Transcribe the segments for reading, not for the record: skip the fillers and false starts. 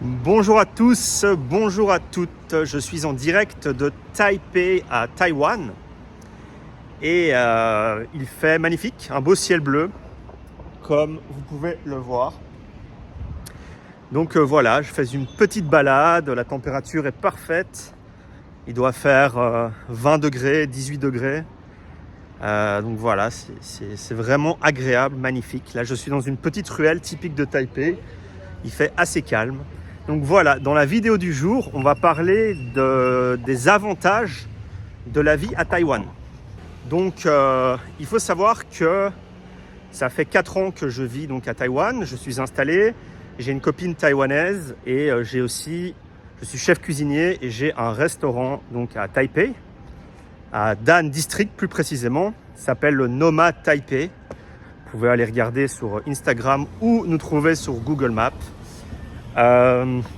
Bonjour à tous, bonjour à toutes. Je suis en direct de Taipei à Taïwan et il fait magnifique, un beau ciel bleu comme vous pouvez le voir. Donc voilà, je fais une petite balade, la température est parfaite. Il doit faire 20 degrés, 18 degrés. Donc voilà, c'est vraiment agréable, magnifique. Là je suis dans une petite ruelle typique de Taipei. Il fait assez calme. Donc voilà, dans la vidéo du jour, on va parler des avantages de la vie à Taïwan. Donc il faut savoir que ça fait 4 ans que je vis donc à Taïwan. Je suis installé, j'ai une copine taïwanaise et je suis chef cuisinier et j'ai un restaurant donc à Taipei, à Dan District plus précisément. Ça s'appelle le Noma Taipei. Vous pouvez aller regarder sur Instagram ou nous trouver sur Google Maps.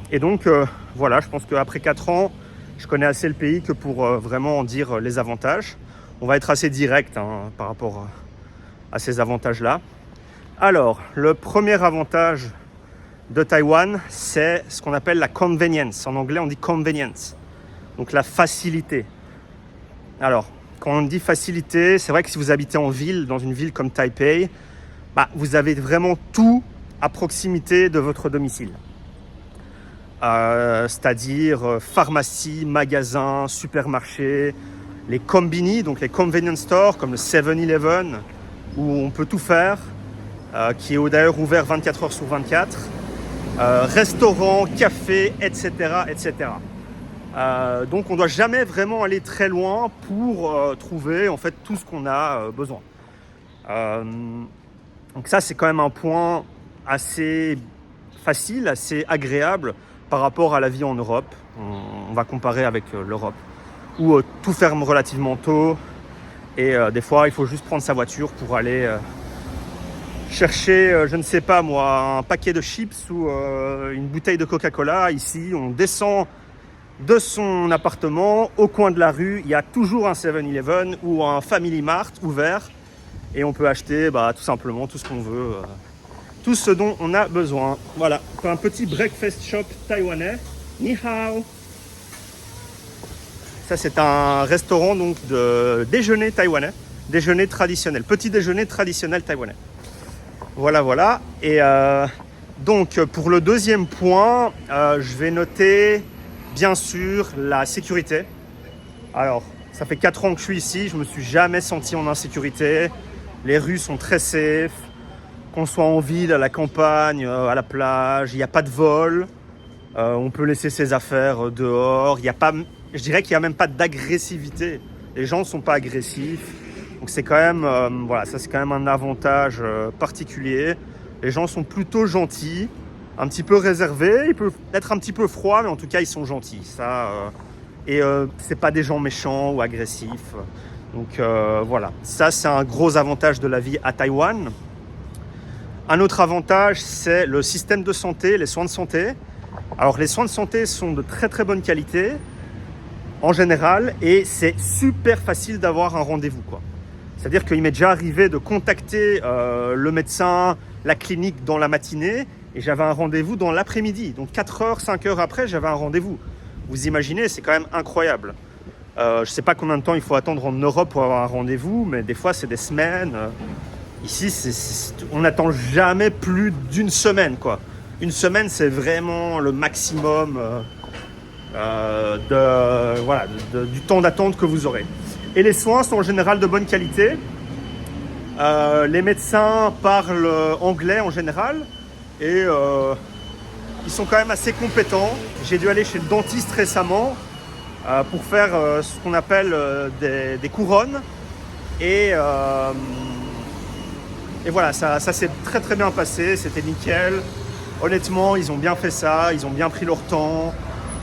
Et donc voilà, je pense qu'après 4 ans, je connais assez le pays que pour vraiment en dire les avantages. On va être assez direct par rapport à ces avantages-là. Alors, le premier avantage de Taïwan, c'est ce qu'on appelle la convenience. En anglais, on dit convenience, donc la facilité. Alors, quand on dit facilité, c'est vrai que si vous habitez en ville, dans une ville comme Taipei, vous avez vraiment tout à proximité de votre domicile. C'est-à-dire pharmacie, magasin, supermarché, les combini, donc les convenience stores comme le 7-Eleven, où on peut tout faire, qui est d'ailleurs ouvert 24 heures sur 24, restaurants, cafés, etc. etc. Donc on ne doit jamais vraiment aller très loin pour trouver en fait tout ce qu'on a besoin. Donc ça c'est quand même un point assez facile, assez agréable par rapport à la vie en Europe. On va comparer avec l'Europe, où tout ferme relativement tôt et des fois il faut juste prendre sa voiture pour aller chercher, je ne sais pas moi, un paquet de chips ou une bouteille de Coca-Cola. Ici, on descend de son appartement, au coin de la rue, il y a toujours un 7-Eleven ou un Family Mart ouvert et on peut acheter tout simplement tout ce qu'on veut. Tout ce dont on a besoin. Voilà, un petit breakfast shop taïwanais. Ni hao. Ça, c'est un restaurant donc de déjeuner taïwanais, déjeuner traditionnel, petit déjeuner traditionnel taïwanais. Voilà. Et donc, pour le deuxième point, je vais noter, bien sûr, la sécurité. Alors, ça fait 4 ans que je suis ici, je ne me suis jamais senti en insécurité. Les rues sont très safe. Qu'on soit en ville, à la campagne, à la plage, il n'y a pas de vol. On peut laisser ses affaires dehors. Je dirais qu'il n'y a même pas d'agressivité. Les gens ne sont pas agressifs. Donc c'est quand même, ça c'est quand même un avantage particulier. Les gens sont plutôt gentils, un petit peu réservés. Ils peuvent être un petit peu froids, mais en tout cas ils sont gentils. C'est pas des gens méchants ou agressifs. Donc voilà, ça c'est un gros avantage de la vie à Taïwan. Un autre avantage, c'est le système de santé, les soins de santé. Alors, les soins de santé sont de très très bonne qualité, en général, et c'est super facile d'avoir un rendez-vous, quoi. C'est-à-dire qu'il m'est déjà arrivé de contacter le médecin, la clinique dans la matinée, et j'avais un rendez-vous dans l'après-midi. Donc, 4 heures, 5 heures après, j'avais un rendez-vous. Vous imaginez, c'est quand même incroyable. Je ne sais pas combien de temps il faut attendre en Europe pour avoir un rendez-vous, mais des fois, c'est des semaines. Ici, on n'attend jamais plus d'une semaine, quoi. Une semaine, c'est vraiment le maximum du temps d'attente que vous aurez. Et les soins sont en général de bonne qualité. Les médecins parlent anglais en général et ils sont quand même assez compétents. J'ai dû aller chez le dentiste récemment pour faire ce qu'on appelle des couronnes et voilà, ça s'est très très bien passé, c'était nickel. Honnêtement, ils ont bien fait ça, ils ont bien pris leur temps.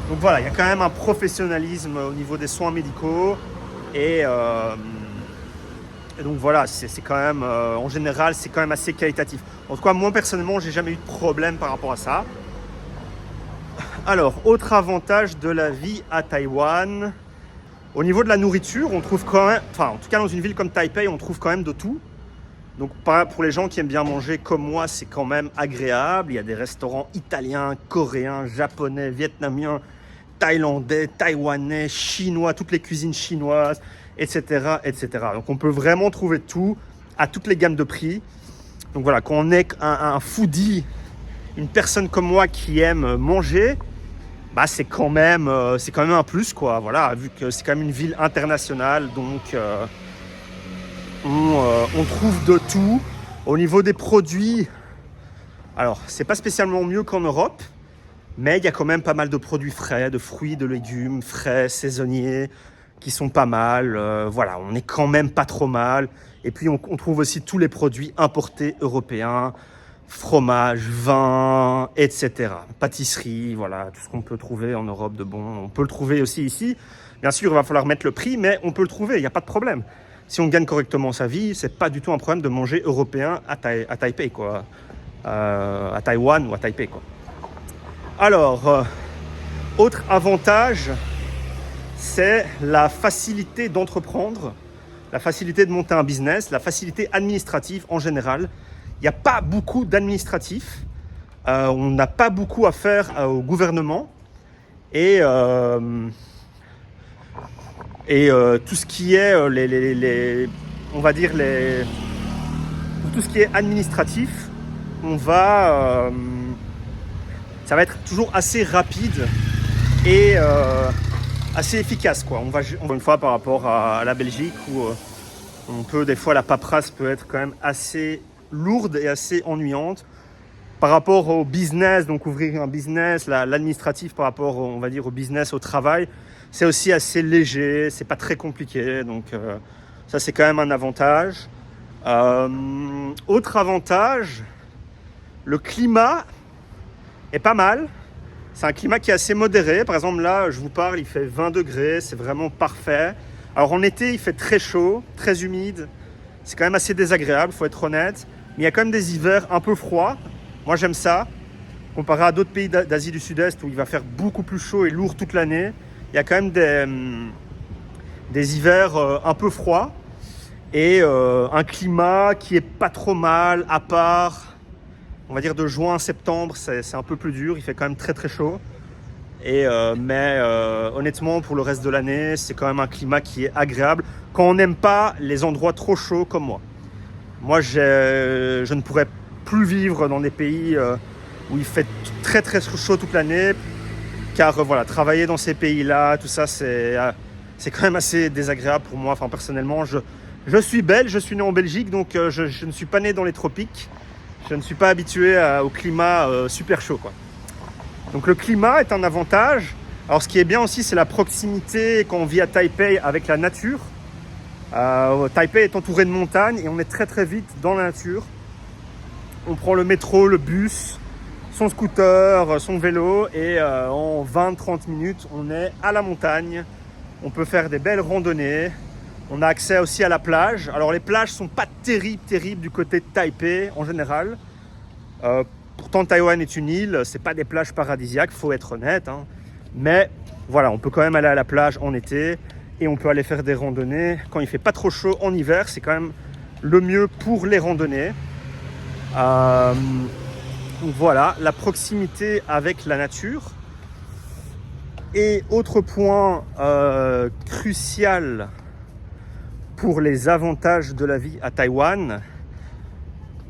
Donc voilà, il y a quand même un professionnalisme au niveau des soins médicaux. Et donc voilà, c'est quand même, en général, c'est quand même assez qualitatif. En tout cas, moi personnellement, j'ai jamais eu de problème par rapport à ça. Alors, autre avantage de la vie à Taïwan. Au niveau de la nourriture, on trouve quand même, en tout cas dans une ville comme Taipei, on trouve quand même de tout. Donc pour les gens qui aiment bien manger comme moi, c'est quand même agréable. Il y a des restaurants italiens, coréens, japonais, vietnamiens, thaïlandais, taïwanais, chinois, toutes les cuisines chinoises, etc., etc. Donc on peut vraiment trouver tout à toutes les gammes de prix. Donc voilà, quand on est un foodie, une personne comme moi qui aime manger, bah c'est quand même un plus, quoi. Voilà, vu que c'est quand même une ville internationale, donc on trouve de tout. Au niveau des produits, alors c'est pas spécialement mieux qu'en Europe, mais il y a quand même pas mal de produits frais, de fruits, de légumes frais, saisonniers, qui sont pas mal. Voilà, on est quand même pas trop mal. Et puis on trouve aussi tous les produits importés européens, fromage, vin, etc. Pâtisserie, voilà, tout ce qu'on peut trouver en Europe de bon. On peut le trouver aussi ici. Bien sûr, il va falloir mettre le prix, mais on peut le trouver, il n'y a pas de problème. Si on gagne correctement sa vie, c'est pas du tout un problème de manger européen à Taipei, quoi. À Taïwan ou à Taipei, quoi. Alors, autre avantage, c'est la facilité d'entreprendre, la facilité de monter un business, la facilité administrative en général. Il n'y a pas beaucoup d'administratifs, on n'a pas beaucoup à faire au gouvernement et tout ce qui est on va dire pour tout ce qui est administratif, ça va être toujours assez rapide et assez efficace, quoi. On va une fois par rapport à la Belgique où des fois la paperasse peut être quand même assez lourde et assez ennuyante par rapport au business. Donc ouvrir un business, l'administratif par rapport on va dire au business, au travail, c'est aussi assez léger, c'est pas très compliqué, donc ça c'est quand même un avantage. Autre avantage, le climat est pas mal. C'est un climat qui est assez modéré. Par exemple, là, je vous parle, il fait 20 degrés, c'est vraiment parfait. Alors en été, il fait très chaud, très humide. C'est quand même assez désagréable, il faut être honnête. Mais il y a quand même des hivers un peu froids. Moi, j'aime ça. Comparé à d'autres pays d'Asie du Sud-Est où il va faire beaucoup plus chaud et lourd toute l'année, il y a quand même des hivers un peu froids. Et un climat qui est pas trop mal, à part, on va dire de juin à septembre, c'est un peu plus dur, il fait quand même très très chaud. Mais honnêtement, pour le reste de l'année, c'est quand même un climat qui est agréable quand on n'aime pas les endroits trop chauds comme moi. Moi, je ne pourrais plus vivre dans des pays où il fait très très chaud toute l'année, car voilà, travailler dans ces pays-là, tout ça, c'est quand même assez désagréable pour moi. Enfin, personnellement, je suis belge, je suis né en Belgique, donc je ne suis pas né dans les tropiques. Je ne suis pas habitué au climat super chaud, quoi. Donc le climat est un avantage. Alors ce qui est bien aussi, c'est la proximité quand on vit à Taipei avec la nature. Taipei est entouré de montagnes et on est très très vite dans la nature. On prend le métro, le bus, son scooter, son vélo et en 20-30 minutes, on est à la montagne. On peut faire des belles randonnées. On a accès aussi à la plage. Alors les plages sont pas terribles du côté de Taipei en général. Pourtant Taïwan est une île, c'est pas des plages paradisiaques, faut être honnête, hein. Mais voilà, on peut quand même aller à la plage en été et on peut aller faire des randonnées quand il fait pas trop chaud en hiver, c'est quand même le mieux pour les randonnées. Donc voilà, la proximité avec la nature. Et autre point crucial pour les avantages de la vie à Taïwan,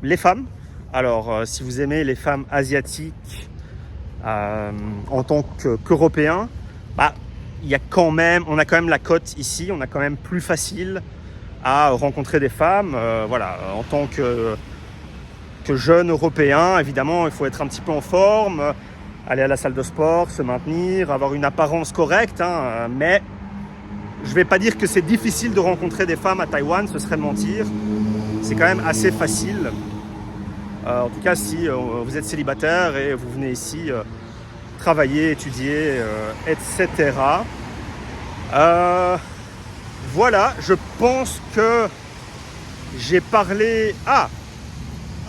les femmes. Alors, si vous aimez les femmes asiatiques en tant qu'Européens, on a quand même la cote ici, on a quand même plus facile à rencontrer des femmes. Voilà, en tant que jeune Européen, évidemment, il faut être un petit peu en forme, aller à la salle de sport, se maintenir, avoir une apparence correcte, hein, mais je ne vais pas dire que c'est difficile de rencontrer des femmes à Taïwan, ce serait mentir. C'est quand même assez facile. En tout cas, si vous êtes célibataire et vous venez ici travailler, étudier, etc. Voilà, je pense que j'ai parlé...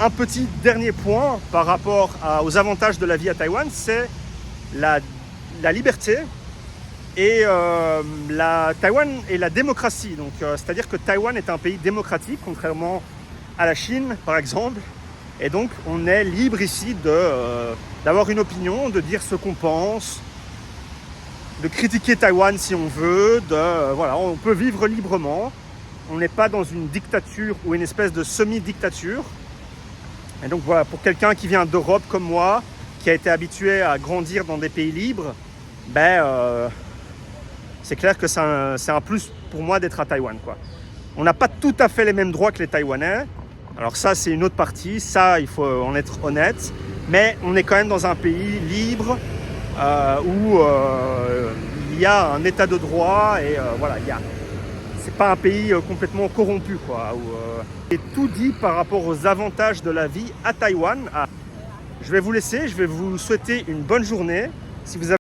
un petit dernier point par rapport aux avantages de la vie à Taïwan, c'est la liberté et Taïwan et la démocratie. Donc, c'est-à-dire que Taïwan est un pays démocratique, contrairement à la Chine, par exemple. Et donc, on est libre ici d'avoir une opinion, de dire ce qu'on pense, de critiquer Taïwan si on veut, voilà, on peut vivre librement. On n'est pas dans une dictature ou une espèce de semi-dictature. Et donc voilà, pour quelqu'un qui vient d'Europe comme moi, qui a été habitué à grandir dans des pays libres, c'est clair que c'est un plus pour moi d'être à Taïwan, quoi. On n'a pas tout à fait les mêmes droits que les Taïwanais. Alors ça, c'est une autre partie. Ça, il faut en être honnête. Mais on est quand même dans un pays libre où il y a un état de droit et voilà, c'est pas un pays complètement corrompu, quoi. Et tout dit par rapport aux avantages de la vie à Taïwan. Je vais vous laisser. Je vais vous souhaiter une bonne journée. Si vous avez